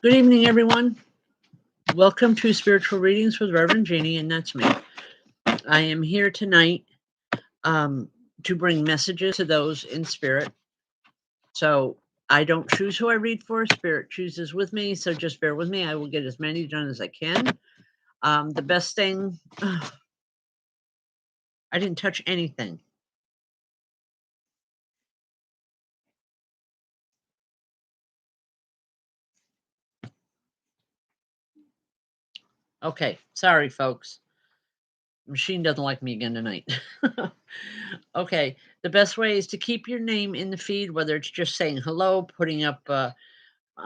Good evening, everyone. Welcome to Spiritual Readings with Rev Jeanne, and that's me. I am here tonight to bring messages to those in spirit. So I don't choose who I read for. Spirit chooses with me, so just bear with me. I will get as many done as I can. The best thing, I didn't touch anything. Okay, sorry, folks. Machine doesn't like me again tonight. Okay, the best way is to keep your name in the feed, whether it's just saying hello, putting up a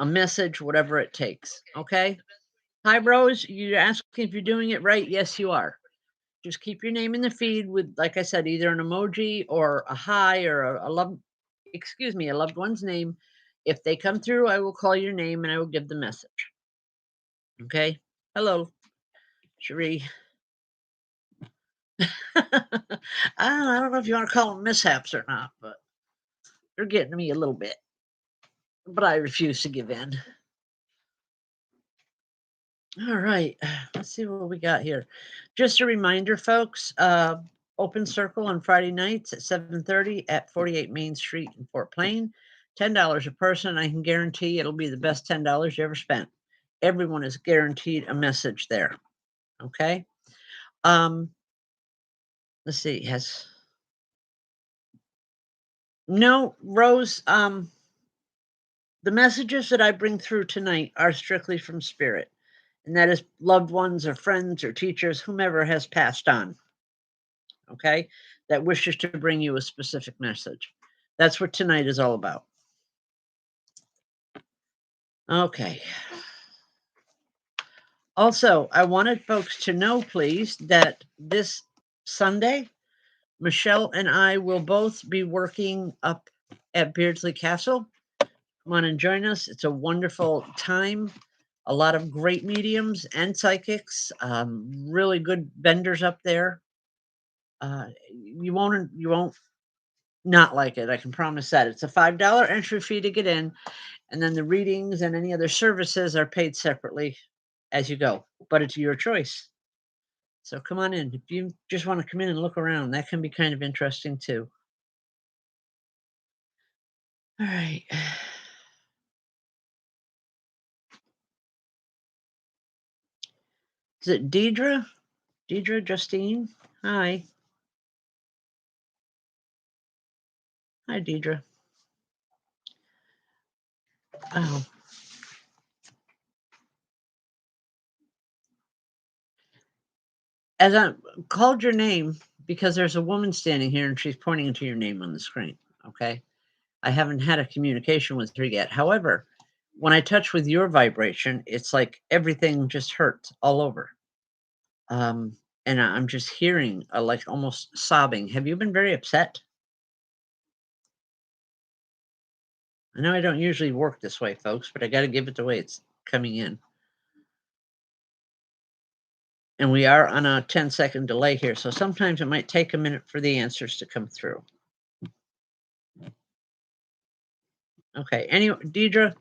message, whatever it takes. Okay. Hi, Rose. You're asking if you're doing it right. Yes, you are. Just keep your name in the feed with, like I said, either an emoji or a hi or a loved one's name. If they come through, I will call your name and I will give the message. Okay. Hello, Cherie. I don't know if you want to call them mishaps or not, but they're getting me a little bit. But I refuse to give in. All right, let's see what we got here. Just a reminder, folks, open circle on Friday nights at 7:30 at 48 Main Street in Fort Plain. $10 a person. I can guarantee it'll be the best $10 you ever spent. Everyone is guaranteed a message there. Okay. Let's see. No, Rose. The messages that I bring through tonight are strictly from spirit, and that is loved ones or friends or teachers, whomever has passed on. Okay, that wishes to bring you a specific message. That's what tonight is all about. Okay. Also, I wanted folks to know, please, that this Sunday, Michelle and I will both be working up at Beardsley Castle. Come on and join us. It's a wonderful time. A lot of great mediums and psychics, really good vendors up there. You won't not like it. I can promise that. It's a $5 entry fee to get in, and then the readings and any other services are paid separately as you go, but it's your choice. So come on in. If you just want to come in and look around, that can be kind of interesting too. All right. Is it Deidre? Deidre Justine? Hi. Hi, Deidre. Oh. As I called your name, because there's a woman standing here and she's pointing to your name on the screen. Okay. I haven't had a communication with her yet. However, when I touch with your vibration, it's like everything just hurts all over. And I'm just hearing like almost sobbing. Have you been very upset? I know I don't usually work this way, folks, but I got to give it the way it's coming in. And we are on a 10-second delay here, so sometimes it might take a minute for the answers to come through. Okay. Anyway, Deidre,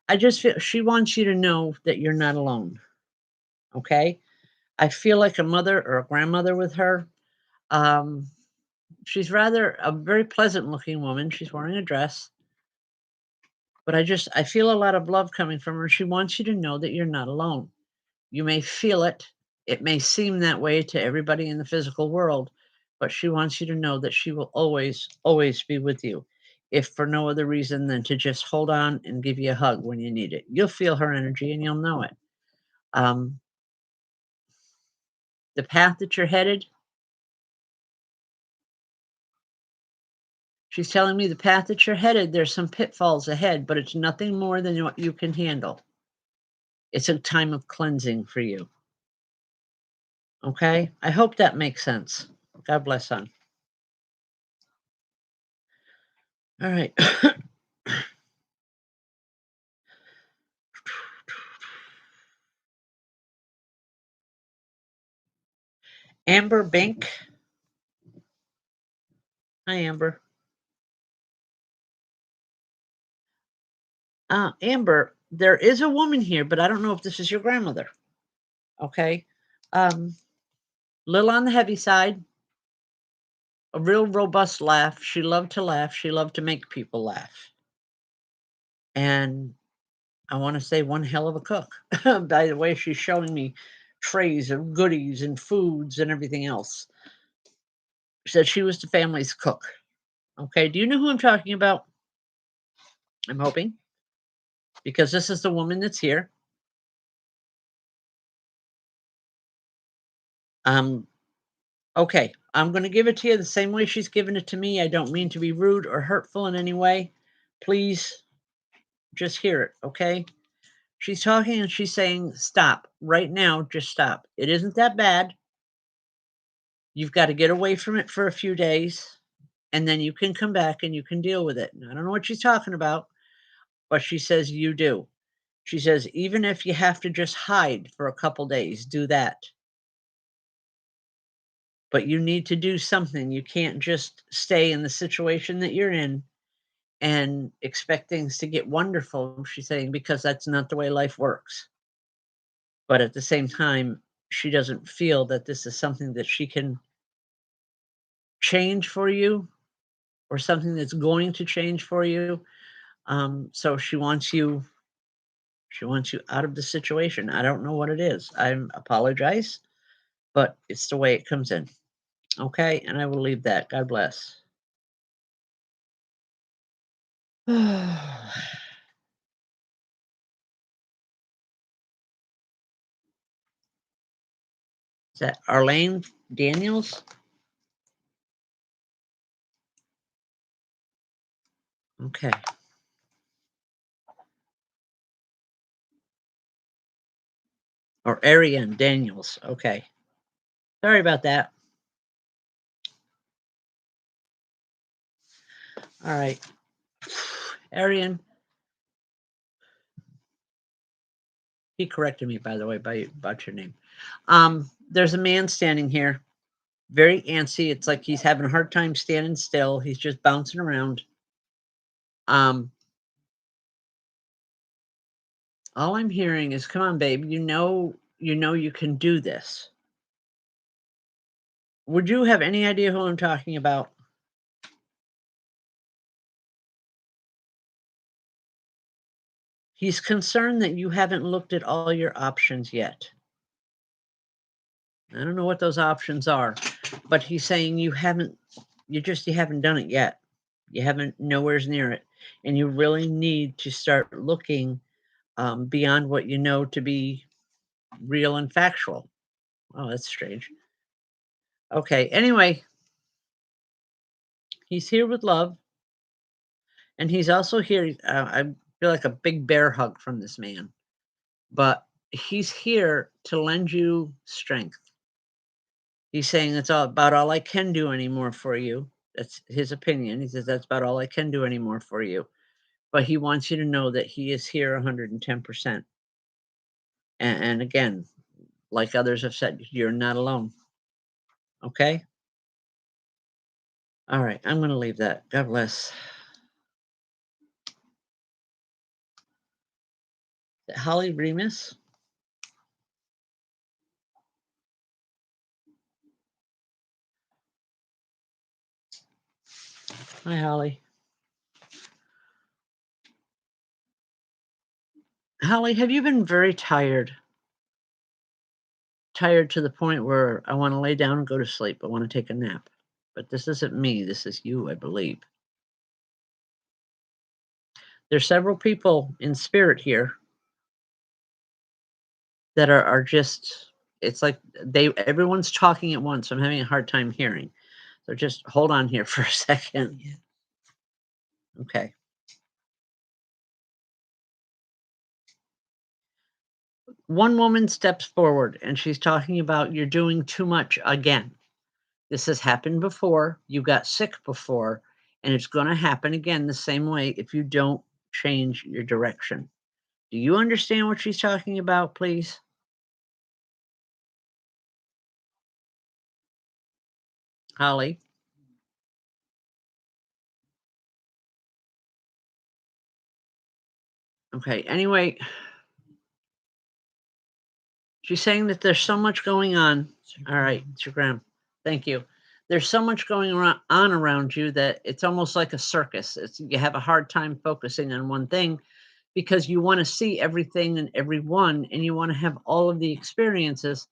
I just feel she wants you to know that you're not alone. Okay. I feel like a mother or a grandmother with her. She's rather a very pleasant looking woman. She's wearing a dress. But I feel a lot of love coming from her. She wants you to know that you're not alone. You may feel it. It may seem that way to everybody in the physical world, but she wants you to know that she will always, always be with you, if for no other reason than to just hold on and give you a hug when you need it. You'll feel her energy and you'll know it. The path that you're headed, she's telling me the path that you're headed, there's some pitfalls ahead, but it's nothing more than what you can handle. It's a time of cleansing for you. Okay? I hope that makes sense. God bless, son. All right. Amber Bink. Hi, Amber. Amber, there is a woman here, but I don't know if this is your grandmother. Okay. Um, Little on the heavy side, a real robust laugh. She loved to laugh. She loved to make people laugh. And I want to say one hell of a cook. By the way, she's showing me trays of goodies and foods and everything else. She said she was the family's cook. Okay. Do you know who I'm talking about? I'm hoping, because this is the woman that's here. Um, okay. I'm going to give it to you the same way she's given it to me. I don't mean to be rude or hurtful in any way. Please just hear it. Okay. She's talking and she's saying, stop right now. Just stop. It isn't that bad. You've got to get away from it for a few days and then you can come back and you can deal with it. And I don't know what she's talking about, but she says you do. She says, even if you have to just hide for a couple days, do that. But you need to do something. You can't just stay in the situation that you're in and expect things to get wonderful, she's saying, because that's not the way life works. But at the same time, she doesn't feel that this is something that she can change for you or something that's going to change for you. So she wants you out of the situation. I don't know what it is. I apologize, but it's the way it comes in. Okay, and I will leave that. God bless. Is that Arlene Daniels? Okay. Or Arian Daniels. Okay. Sorry about that. All right. Arian, he corrected me, by the way, about your name. There's a man standing here, very antsy. It's like he's having a hard time standing still. He's just bouncing around. Um, all I'm hearing is, "Come on, babe. You know you can do this." Would you have any idea who I'm talking about? He's concerned that you haven't looked at all your options yet. I don't know what those options are, but he's saying you haven't done it yet. You haven't nowhere's near it. And you really need to start looking beyond what you know to be real and factual. Oh, that's strange. Okay. Anyway, he's here with love. And he's also here. I feel like a big bear hug from this man, but he's here to lend you strength. He's saying it's all about all I can do anymore for you. That's his opinion. He says that's about all I can do anymore for you. But he wants you to know that he is here 110%. And again, like others have said, you're not alone. Okay? All right. I'm going to leave that. God bless. Holly Remus. Hi, Holly. Holly, have you been very tired? Tired to the point where I want to lay down and go to sleep. I want to take a nap. But this isn't me. This is you, I believe. There's several people in spirit here that are just, it's like everyone's talking at once. I'm having a hard time hearing. So just hold on here for a second. Okay. One woman steps forward and she's talking about you're doing too much again. This has happened before. You got sick before, and it's going to happen again the same way if you don't change your direction. Do you understand what she's talking about, please? Holly? Okay. Anyway, she's saying that there's so much going on. All right, it's your gram. Thank you. There's so much going on around you that it's almost like a circus. You have a hard time focusing on one thing because you want to see everything and everyone and you want to have all of the experiences.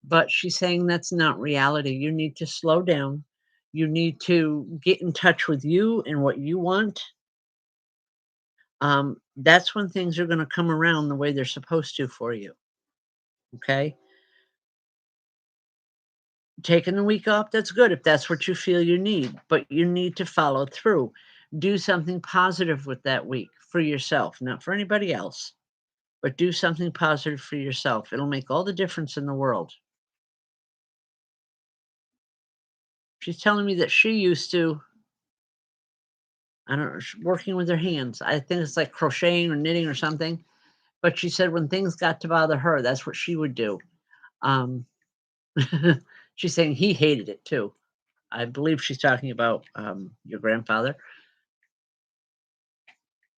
But she's saying that's not reality. You need to slow down. You need to get in touch with you and what you want. That's when things are going to come around the way they're supposed to for you. Okay. Taking the week off, that's good if that's what you feel you need, but you need to follow through. Do something positive with that week for yourself, not for anybody else, but do something positive for yourself. It'll make all the difference in the world. She's telling me that she used to, I don't know, working with her hands. I think it's like crocheting or knitting or something. But she said when things got to bother her, that's what she would do. Um, she's saying he hated it too. I believe she's talking about your grandfather.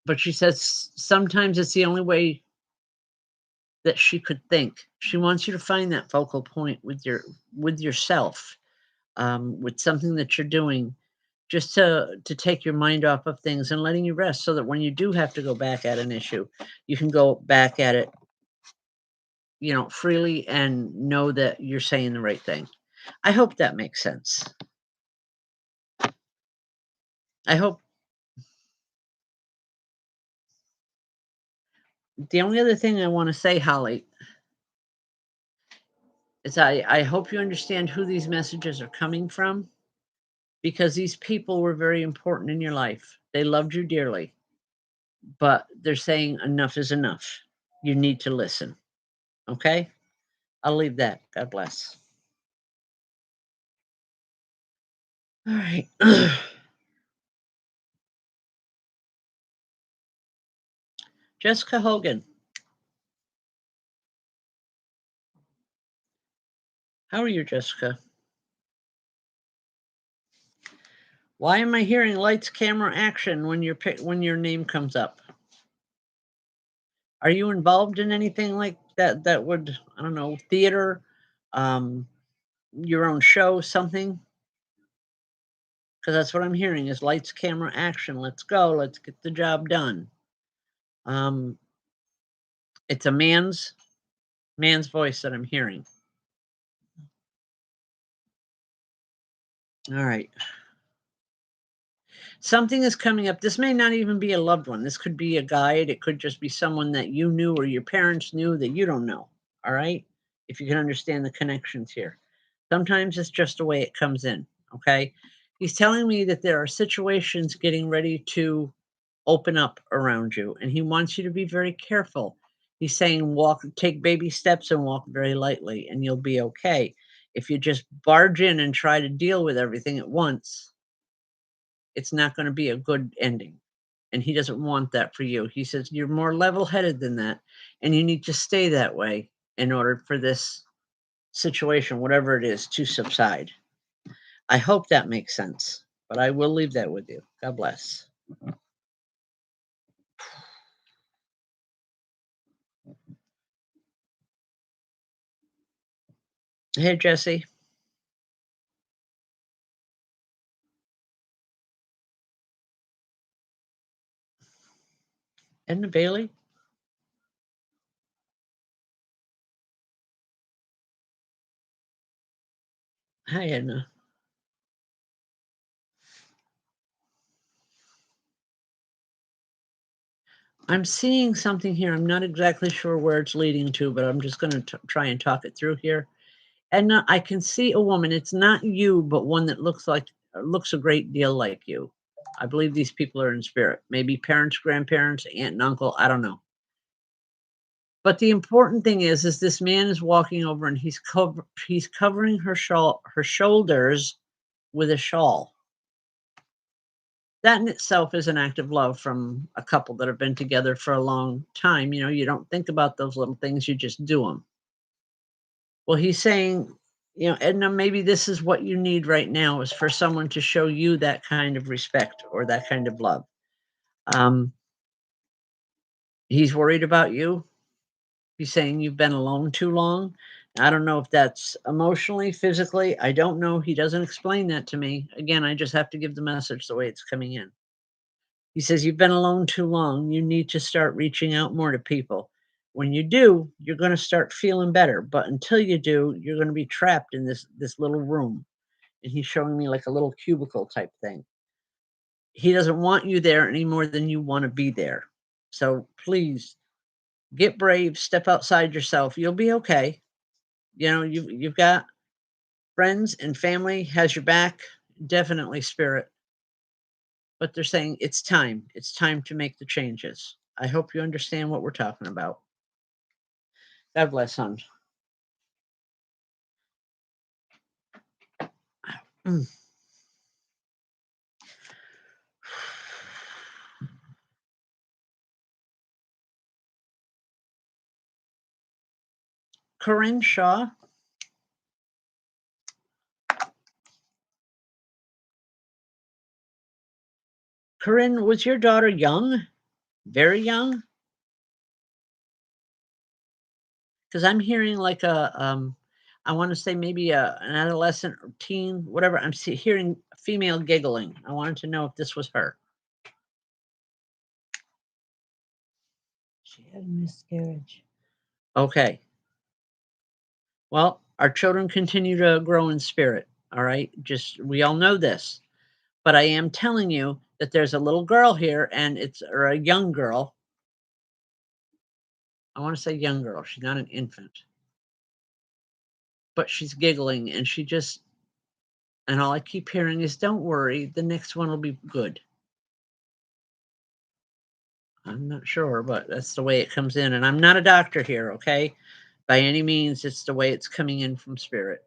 But she says sometimes it's the only way that she could think. She wants you to find that focal point with yourself, with something that you're doing, just to take your mind off of things and letting you rest, so that when you do have to go back at an issue, you can go back at it, freely and know that you're saying the right thing. I hope that makes sense. I hope the only other thing I want to say, Holly, is I hope you understand who these messages are coming from, because these people were very important in your life. They loved you dearly, but they're saying enough is enough. You need to listen. Okay? I'll leave that. God bless. All right. Jessica Hogan. How are you, Jessica? Why am I hearing lights, camera, action when your name comes up? Are you involved in anything like that that would, I don't know, theater, um, your own show, something? Because that's what I'm hearing is lights, camera, action. Let's go. Let's get the job done. Um, it's a man's voice that I'm hearing. All right. Something is coming up. This may not even be a loved one. This could be a guide. It could just be someone that you knew or your parents knew that you don't know. All right. If you can understand the connections here. Sometimes it's just the way it comes in. Okay. He's telling me that there are situations getting ready to open up around you, and he wants you to be very careful. He's saying take baby steps and walk very lightly, and you'll be okay. If you just barge in and try to deal with everything at once, it's not going to be a good ending. And he doesn't want that for you. He says you're more level headed than that, and you need to stay that way in order for this situation, whatever it is, to subside. I hope that makes sense, but I will leave that with you. God bless. Hey, Jesse. Edna Bailey. Hi, Edna. I'm seeing something here. I'm not exactly sure where it's leading to, but I'm just going to try and talk it through here. And I can see a woman. It's not you, but one that looks a great deal like you. I believe these people are in spirit. Maybe parents, grandparents, aunt and uncle. I don't know. But the important thing is this man is walking over and he's covering her shoulders with a shawl. That in itself is an act of love from a couple that have been together for a long time. You don't think about those little things, you just do them. Well, he's saying, Edna, maybe this is what you need right now is for someone to show you that kind of respect or that kind of love. Um, He's worried about you. He's saying you've been alone too long. I don't know if that's emotionally, physically. I don't know. He doesn't explain that to me. Again, I just have to give the message the way it's coming in. He says, you've been alone too long. You need to start reaching out more to people. When you do, you're going to start feeling better. But until you do, you're going to be trapped in this little room. And he's showing me like a little cubicle type thing. He doesn't want you there any more than you want to be there. So please get brave, step outside yourself. You'll be okay. You know, you've got friends and family has your back, definitely spirit. But they're saying it's time. It's time to make the changes. I hope you understand what we're talking about. God bless, hon. Mm. Corinne Shaw. Corinne, was your daughter young? Very young? Because I'm hearing like I want to say maybe an adolescent or teen, whatever. I'm hearing female giggling. I wanted to know if this was her. She had a miscarriage. Okay. Well, our children continue to grow in spirit. All right. Just, we all know this. But I am telling you that there's a little girl here, and or a young girl. I want to say young girl. She's not an infant. But she's giggling, and and all I keep hearing is, don't worry, the next one will be good. I'm not sure, but that's the way it comes in. And I'm not a doctor here, okay? By any means, it's the way it's coming in from spirit.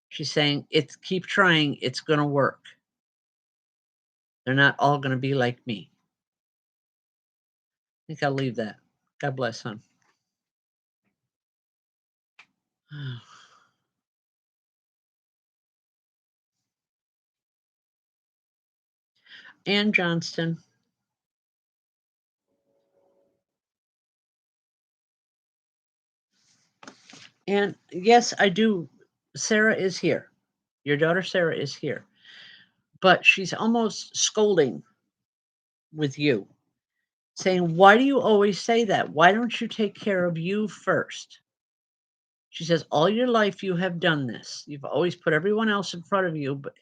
She's saying, keep trying, it's gonna work. They're not all gonna be like me. I think I'll leave that. God bless, hon. Ann Johnston. And yes, I do. Sarah is here. Your daughter Sarah is here. But she's almost scolding with you, saying, why do you always say that? Why don't you take care of you first? She says, all your life you have done this. You've always put everyone else in front of you, but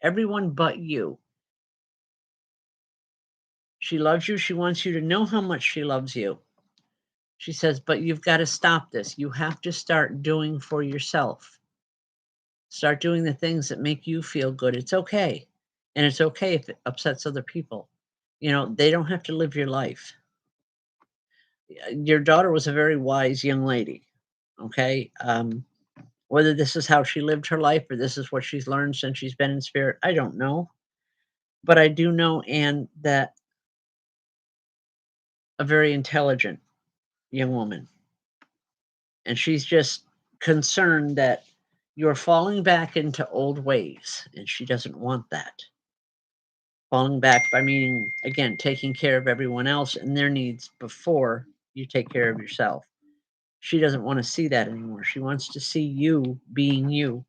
everyone but you. She loves you. She wants you to know how much she loves you. She says, but you've got to stop this. You have to start doing for yourself. Start doing the things that make you feel good. It's okay. And it's okay if it upsets other people. You know, they don't have to live your life. Your daughter was a very wise young lady. Okay. Whether this is how she lived her life or this is what she's learned since she's been in spirit, I don't know. But I do know, Anne, that a very intelligent young woman. And she's just concerned that you're falling back into old ways. And she doesn't want that. Falling back by meaning, again, taking care of everyone else and their needs before you take care of yourself. She doesn't want to see that anymore. She wants to see you being you.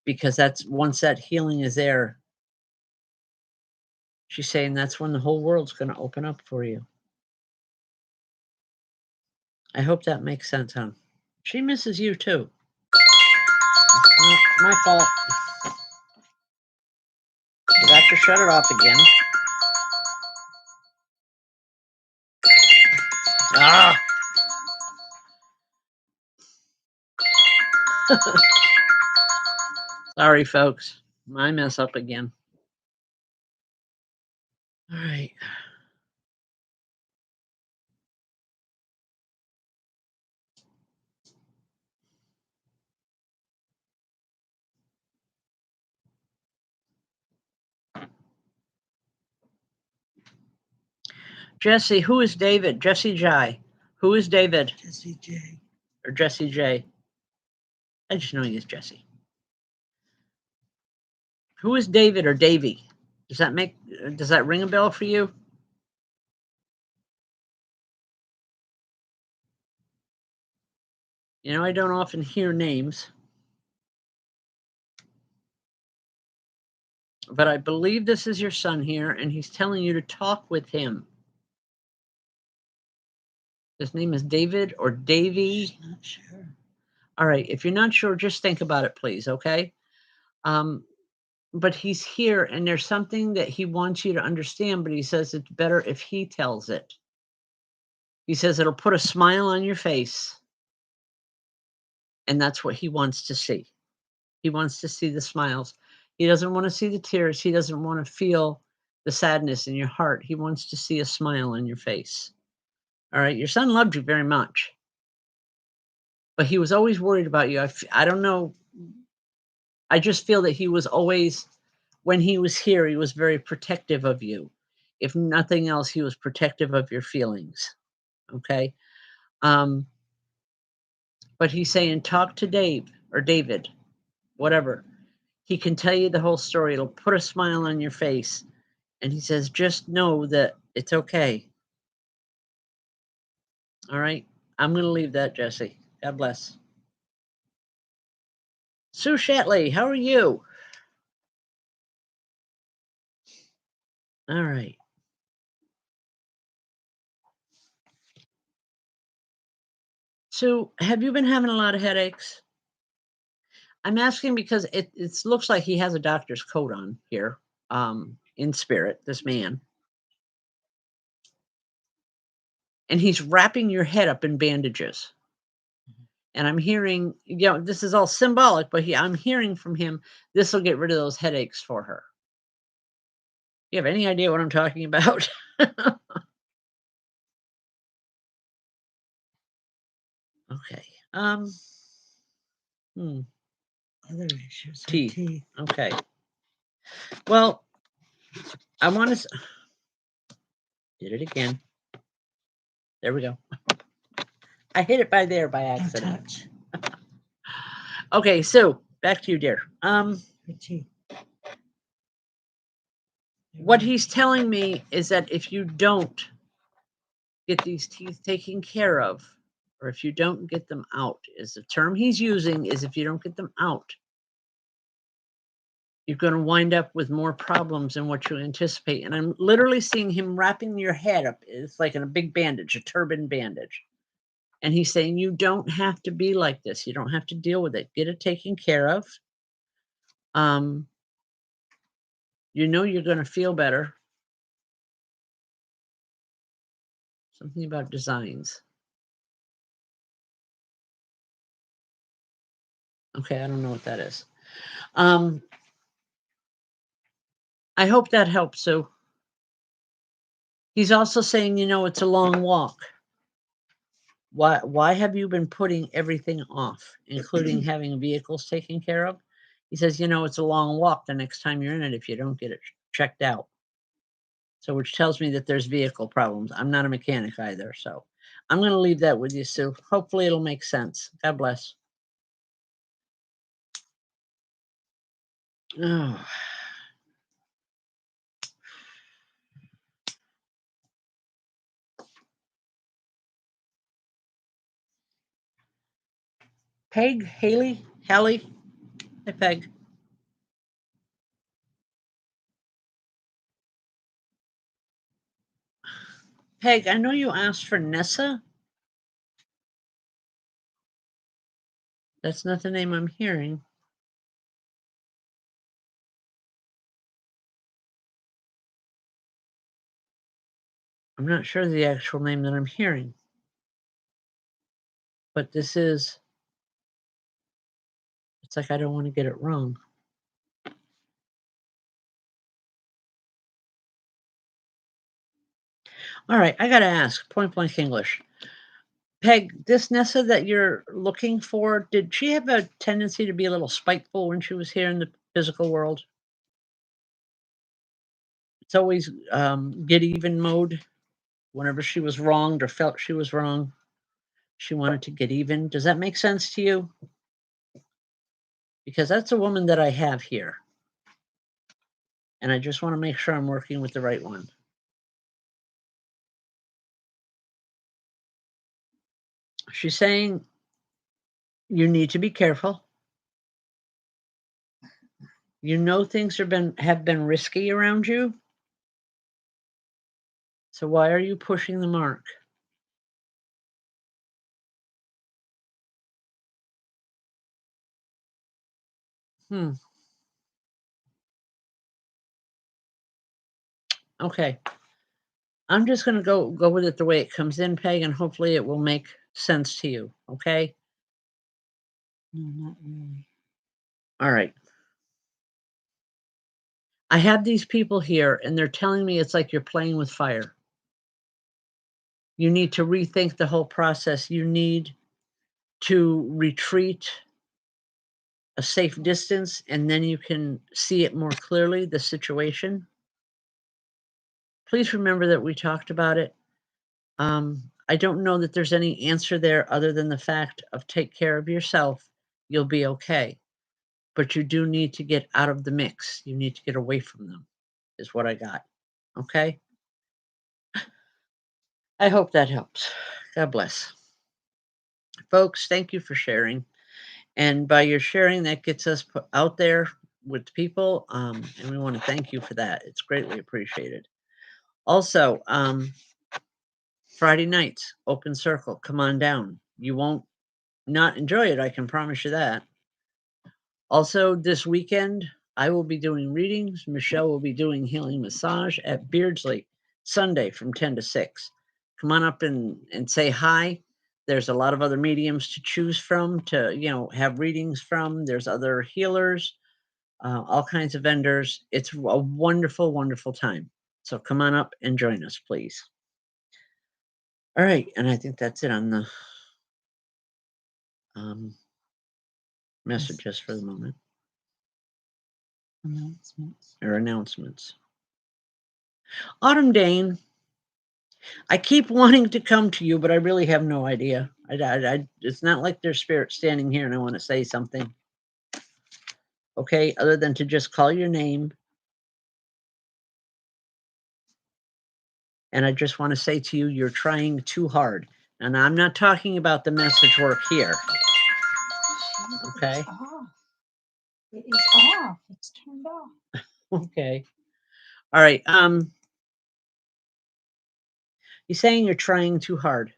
Because that's once that healing is there, she's saying that's when the whole world's going to open up for you. I hope that makes sense, hon. She misses you too. My fault. Forgot to shut it off again. Ah! Sorry, folks. My mess up again. All right. Jesse, who is David? Jesse J. Who is David? Jesse J. Or Jesse J. I just know he is Jesse. Who is David or Davy? Does that ring a bell for you? You know, I don't often hear names, but I believe this is your son here, and he's telling you to talk with him. His name is David or Davy. She's not sure. All right. If you're not sure, just think about it, please. Okay. But he's here, and there's something that he wants you to understand, but he says it's better if he tells it. He says it'll put a smile on your face, and that's what he wants to see. He wants to see the smiles. He doesn't want to see the tears. He doesn't want to feel the sadness in your heart. He wants to see a smile on your face. All right. Your son loved you very much, but he was always worried about you. I don't know. I just feel that he was always, when he was here, he was very protective of you. If nothing else, he was protective of your feelings. Okay. Um, but he's saying, talk to Dave or David, whatever. He can tell you the whole story. It'll put a smile on your face. And he says, just know that it's okay. All right. I'm going to leave that, Jesse. God bless. Sue Shatley, how are you? All right. Sue, have you been having a lot of headaches? I'm asking because it looks like he has a doctor's coat on here, in spirit, this man. And he's wrapping your head up in bandages. And I'm hearing, this is all symbolic, but I'm hearing from him, this will get rid of those headaches for her. You have any idea what I'm talking about? Okay. Other issues. Teeth. Okay. Well, I want to. Did it again. There we go. I hit it by there by accident. Okay, so back to you, dear. What he's telling me is that if you don't get these teeth taken care of, or if you don't get them out, is the term he's using, is if you don't get them out, you're going to wind up with more problems than what you anticipate. And I'm literally seeing him wrapping your head up. It's like in a big bandage, a turban bandage. And he's saying, you don't have to be like this. You don't have to deal with it. Get it taken care of. You know you're going to feel better. Something about designs. Okay, I don't know what that is. I hope that helps, Sue. He's also saying, it's a long walk. Why have you been putting everything off, including having vehicles taken care of? He says, it's a long walk the next time you're in it if you don't get it checked out. So which tells me that there's vehicle problems. I'm not a mechanic either. So I'm going to leave that with you, Sue. Hopefully it'll make sense. God bless. Oh. Peg, Haley. Hey, Peg. Peg, I know you asked for Nessa. That's not the name I'm hearing. I'm not sure the actual name that I'm hearing. But this is, it's like I don't want to get it wrong. All right, I got to ask, point blank English. Peg, this Nessa that you're looking for, did she have a tendency to be a little spiteful when she was here in the physical world? It's always get even mode. Whenever she was wronged or felt she was wrong, she wanted to get even. Does that make sense to you? Because that's a woman that I have here. And I just want to make sure I'm working with the right one. She's saying You need to be careful. You know things have been risky around you. So why are you pushing the mark? Hmm. Okay. I'm just going to go with it the way it comes in, Peg, and hopefully it will make sense to you. Okay. No, not really. All right. I have these people here, and they're telling me it's like you're playing with fire. You need to rethink the whole process. You need to retreat a safe distance, and then you can see it more clearly, the situation. Please remember that we talked about it. I don't know that there's any answer there other than the fact of take care of yourself. You'll be okay. But you do need to get out of the mix. You need to get away from them, is what I got. Okay. I hope that helps. God bless. Folks, thank you for sharing. And by your sharing, that gets us out there with people. And we want to thank you for that. It's greatly appreciated. Also, Friday nights, open circle, come on down. You won't not enjoy it, I can promise you that. Also, this weekend, I will be doing readings. Michelle will be doing healing massage at Beardsley Sunday from 10 to 6. Come on up and say hi. There's a lot of other mediums to choose from to, have readings from. There's other healers, all kinds of vendors. It's a wonderful, wonderful time. So come on up and join us, please. All right. And I think that's it on the messages for the moment. Announcements. Autumn Dane, I keep wanting to come to you, but I really have no idea. It's not like there's spirit standing here and I want to say something. Okay, other than to just call your name. And I just want to say to you, you're trying too hard. And I'm not talking about the message work here. Okay. It's off. It is off. It's turned off. Okay. All right. He's saying you're trying too hard.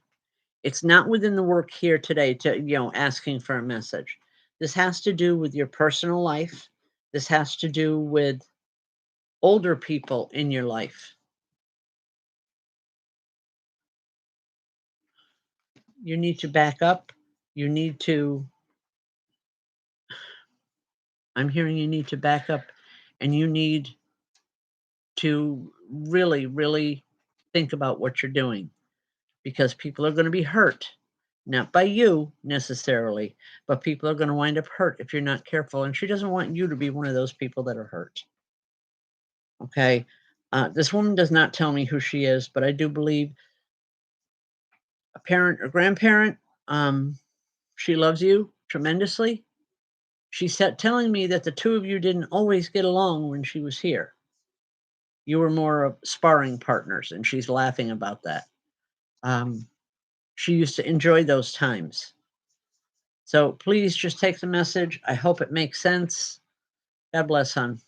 It's not within the work here today to, asking for a message. This has to do with your personal life. This has to do with older people in your life. You need to back up. You need to, I'm hearing you need to back up and you need to really, really think about what you're doing because people are going to be hurt. Not by you necessarily, but people are going to wind up hurt if you're not careful. And she doesn't want you to be one of those people that are hurt. Okay. This woman does not tell me who she is, but I do believe a parent or grandparent. She loves you tremendously. She's telling me that the two of you didn't always get along when she was here. You were more of sparring partners, and she's laughing about that. She used to enjoy those times. So please just take the message. I hope it makes sense. God bless, hon.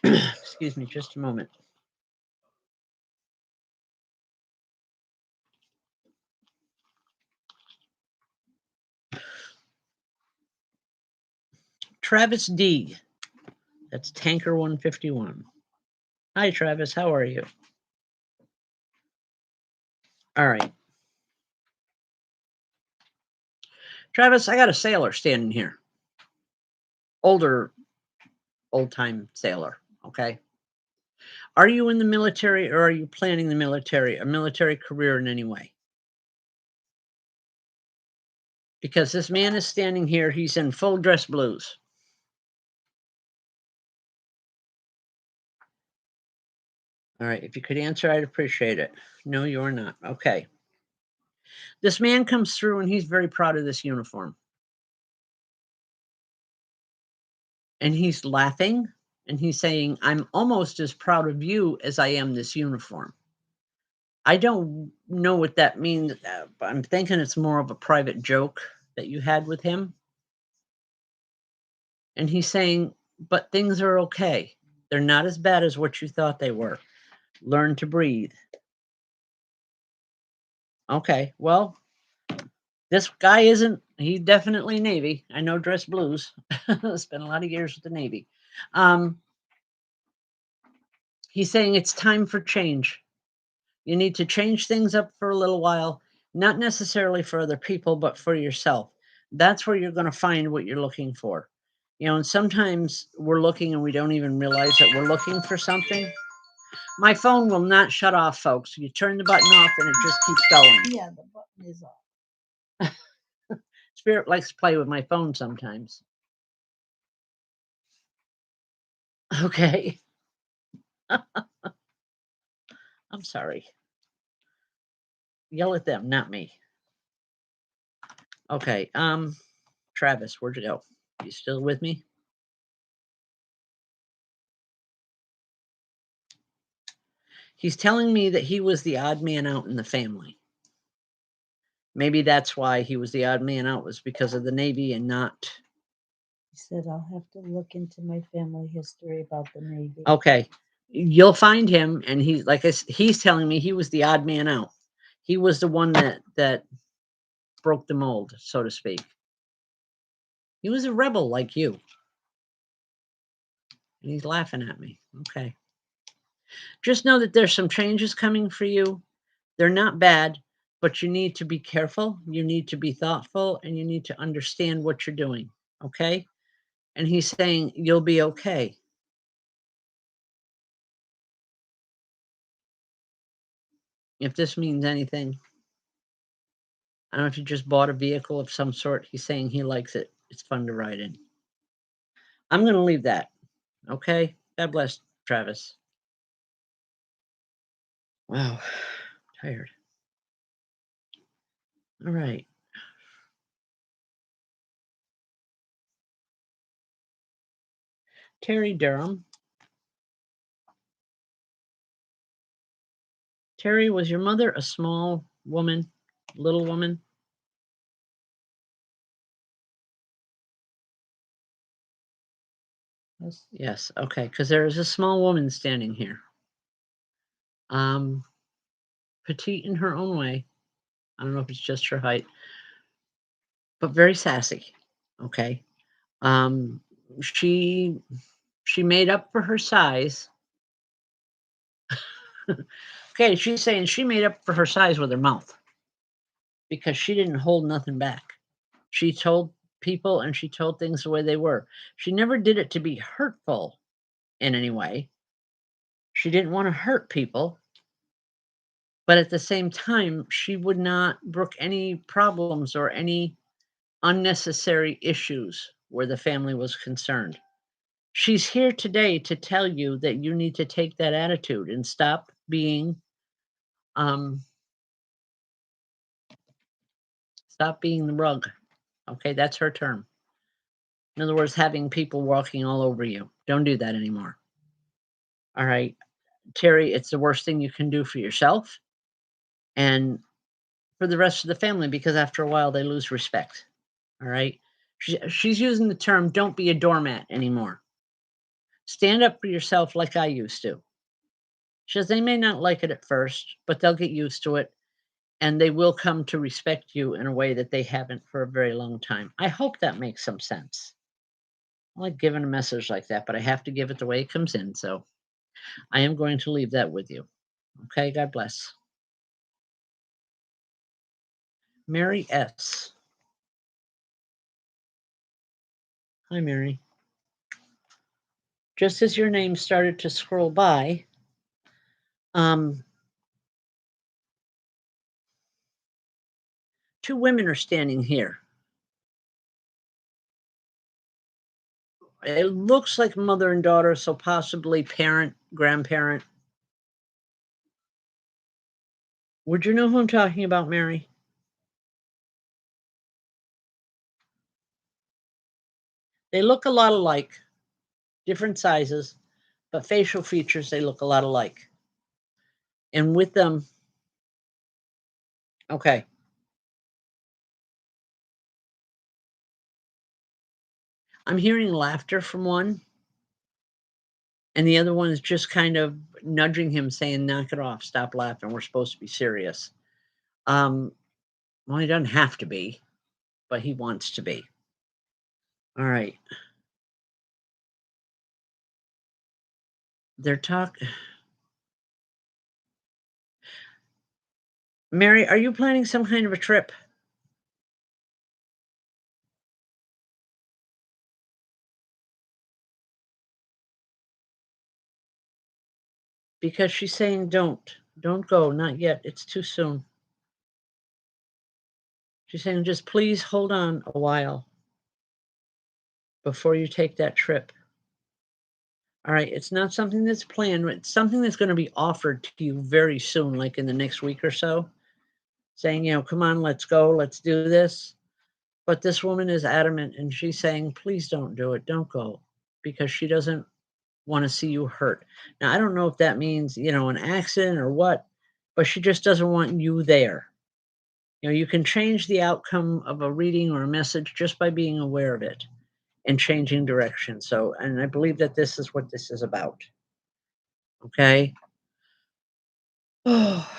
Excuse me, just a moment. Travis D. That's Tanker 151. Hi, Travis. How are you? All right. Travis, I got a sailor standing here. Old time sailor. Okay. Are you in the military or are you planning the military, a military career in any way? Because this man is standing here. He's in full dress blues. All right. If you could answer, I'd appreciate it. No, you're not. Okay. This man comes through and he's very proud of this uniform. And he's laughing and he's saying, I'm almost as proud of you as I am this uniform. I don't know what that means. But I'm thinking it's more of a private joke that you had with him. And he's saying, but things are okay. They're not as bad as what you thought they were. Learn to breathe. Okay, well, this guy isn't, he definitely Navy. I know dress blues. Spent a lot of years with the Navy. Um, he's saying it's time for change. You need to change things up for a little while, not necessarily for other people, but for yourself. That's where you're going to find what you're looking for. You know, and sometimes we're looking and we don't even realize that we're looking for something. My phone will not shut off, folks. You turn the button off and it just keeps going. Yeah, the button is off. Spirit likes to play with my phone sometimes. Okay. I'm sorry. Yell at them, not me. Okay. Travis, where'd you go? You still with me? He's telling me that he was the odd man out in the family. Maybe that's why he was the odd man out, was because of the Navy and not. He said, I'll have to look into my family history about the Navy. Okay. You'll find him, and he's like he's telling me he was the odd man out. He was the one that broke the mold, so to speak. He was a rebel like you. And he's laughing at me. Okay. Just know that there's some changes coming for you. They're not bad, but you need to be careful. You need to be thoughtful, and you need to understand what you're doing. Okay. And he's saying you'll be okay. If this means anything, I don't know if you just bought a vehicle of some sort. He's saying he likes it. It's fun to ride in. I'm going to leave that. Okay. God bless, Travis. Wow. Tired. All right. Terry Durham. Terry, was your mother a small woman, little woman? Yes. Yes. Okay. Because there is a small woman standing here. Petite in her own way. I don't know if it's just her height, but very sassy. Okay. Um, she made up for her size. Okay, she's saying she made up for her size with her mouth because she didn't hold nothing back. She told people and she told things the way they were. She never did it to be hurtful in any way. She didn't want to hurt people, but at the same time, she would not brook any problems or any unnecessary issues where the family was concerned. She's here today to tell you that you need to take that attitude and um stop being the rug. Okay, that's her term. In other words, having people walking all over you. Don't do that anymore. All right. Terry, it's the worst thing you can do for yourself and for the rest of the family, because after a while they lose respect. All right. She's using the term don't be a doormat anymore. Stand up for yourself like I used to. She says they may not like it at first, but they'll get used to it and they will come to respect you in a way that they haven't for a very long time. I hope that makes some sense. I like giving a message like that, but I have to give it the way it comes in. So I am going to leave that with you. Okay, God bless. Mary S. Hi, Mary. Just as your name started to scroll by, um, two women are standing here. It looks like mother and daughter, so possibly parent, grandparent. Would you know who I'm talking about, Mary? They look a lot alike, different sizes, but facial features, they look a lot alike. And with them Okay. I'm hearing laughter from one, and the other one is just kind of nudging him, saying, "Knock it off. Stop laughing. We're supposed to be serious." Um, well, he doesn't have to be, but he wants to be. All right. They're talk Mary, are you planning some kind of a trip? Because she's saying, Don't go. Not yet. It's too soon." She's saying, "Just please hold on a while before you take that trip." All right. It's not something that's planned. It's something that's going to be offered to you very soon, like in the next week or so, saying, "Come on, let's go. Let's do this." But this woman is adamant and she's saying, "Please don't do it. Don't go," because she doesn't want to see you hurt. Now, I don't know if that means, an accident or what, but she just doesn't want you there. You can change the outcome of a reading or a message just by being aware of it and changing direction. So, and I believe that this is what this is about. Okay. Oh,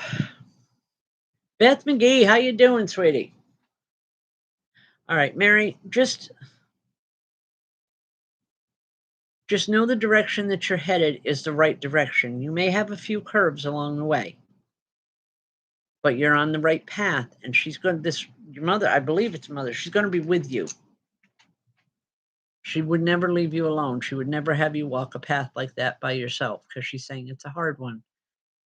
Beth McGee, how you doing, sweetie? All right, Mary, just know the direction that you're headed is the right direction. You may have a few curves along the way, but you're on the right path. And she's going this your mother, I believe it's mother. She's going to be with you. She would never leave you alone. She would never have you walk a path like that by yourself because she's saying it's a hard one.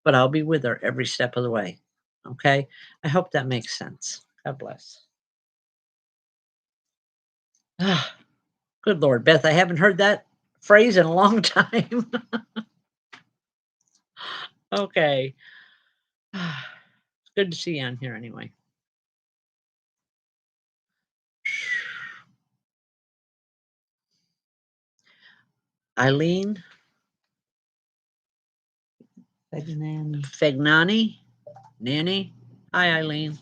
But I'll be with her every step of the way. Okay? I hope that makes sense. God bless. Ah, good Lord, Beth, I haven't heard that phrase in a long time. Okay. Ah, it's good to see you on here anyway. Eileen Fegnani. Nanny. Hi, Eileen.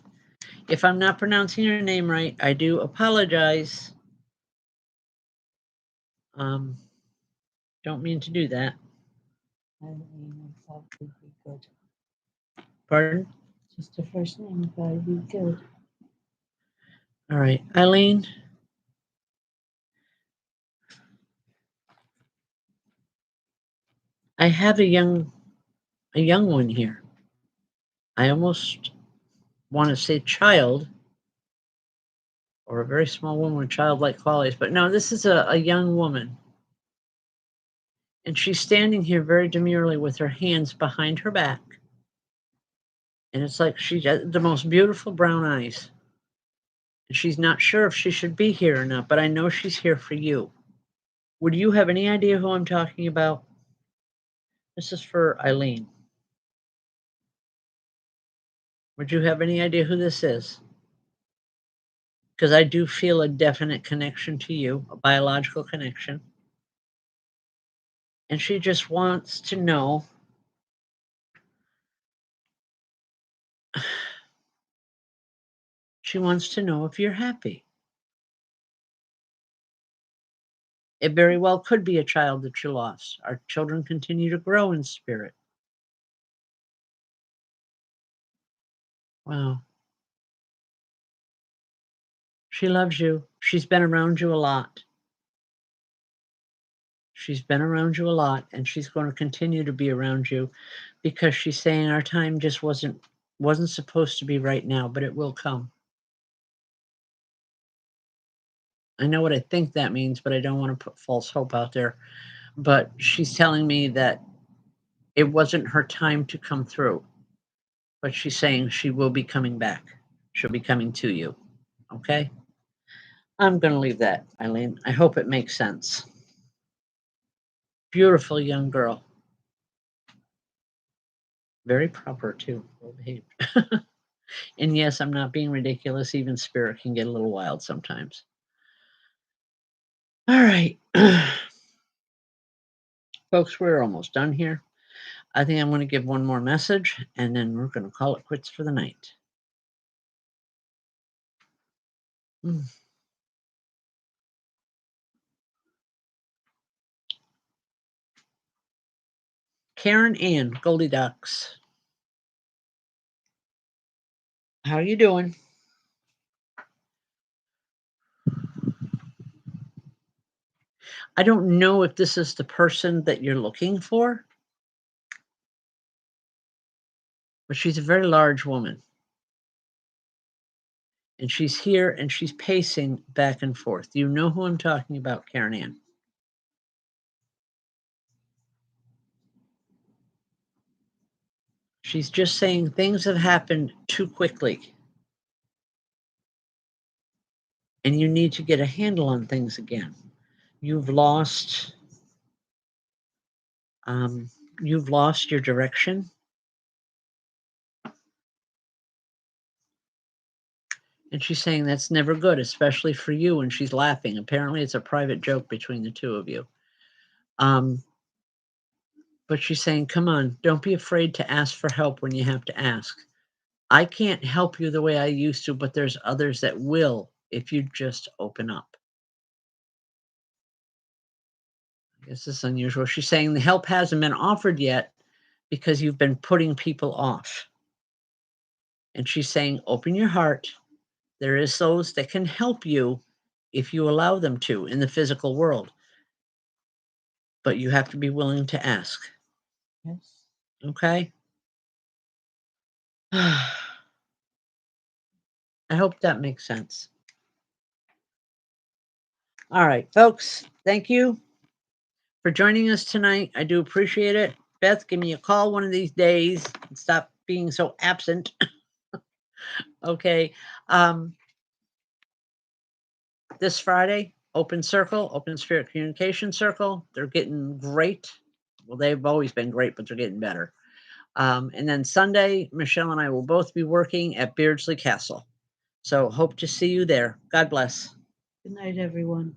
If I'm not pronouncing your name right, I do apologize. Don't mean to do that. Eileen, it'll probably be good. Pardon? Just the first name will probably be good. All right, Eileen. I have a young one here. I almost want to say child or a very small woman with childlike qualities, but no, this is a young woman. And she's standing here very demurely with her hands behind her back. And it's like she has the most beautiful brown eyes. And she's not sure if she should be here or not, but I know she's here for you. Would you have any idea who I'm talking about? This is for Eileen. Would you have any idea who this is? Because I do feel a definite connection to you, a biological connection. And she just wants to know. She wants to know if you're happy. It very well could be a child that you lost. Our children continue to grow in spirit. Wow. She loves you. She's been around you a lot. She's been around you a lot, and she's going to continue to be around you because she's saying our time just wasn't supposed to be right now, but it will come. I know what I think that means, but I don't want to put false hope out there. But she's telling me that it wasn't her time to come through, but she's saying she will be coming back. She'll be coming to you. Okay? I'm going to leave that, Eileen. I hope it makes sense. Beautiful young girl. Very proper, too. Well behaved. And yes, I'm not being ridiculous. Even spirit can get a little wild sometimes. All right. Folks, we're almost done here. I think I'm going to give one more message and then we're going to call it quits for the night. Mm. Karen Ann, Goldie Ducks. How you doing? I don't know if this is the person that you're looking for, but she's a very large woman. And she's here and she's pacing back and forth. Do you know who I'm talking about, Karen Ann? She's just saying things have happened too quickly. And you need to get a handle on things again. You've lost your direction. And she's saying that's never good, especially for you. And she's laughing. Apparently, it's a private joke between the two of you. But she's saying, come on, don't be afraid to ask for help when you have to ask. I can't help you the way I used to, but there's others that will if you just open up. I guess this is unusual. She's saying the help hasn't been offered yet because you've been putting people off. And she's saying, open your heart. There is those that can help you if you allow them to in the physical world. But you have to be willing to ask. Yes. Okay? I hope that makes sense. All right, folks, thank you for joining us tonight. I do appreciate it. Beth, give me a call one of these days and stop being so absent. Okay. This Friday, Open Circle, Open Spirit Communication Circle. They're getting great. Well, they've always been great, but they're getting better. And then Sunday, Michelle and I will both be working at Beardsley Castle. So hope to see you there. God bless. Good night, everyone.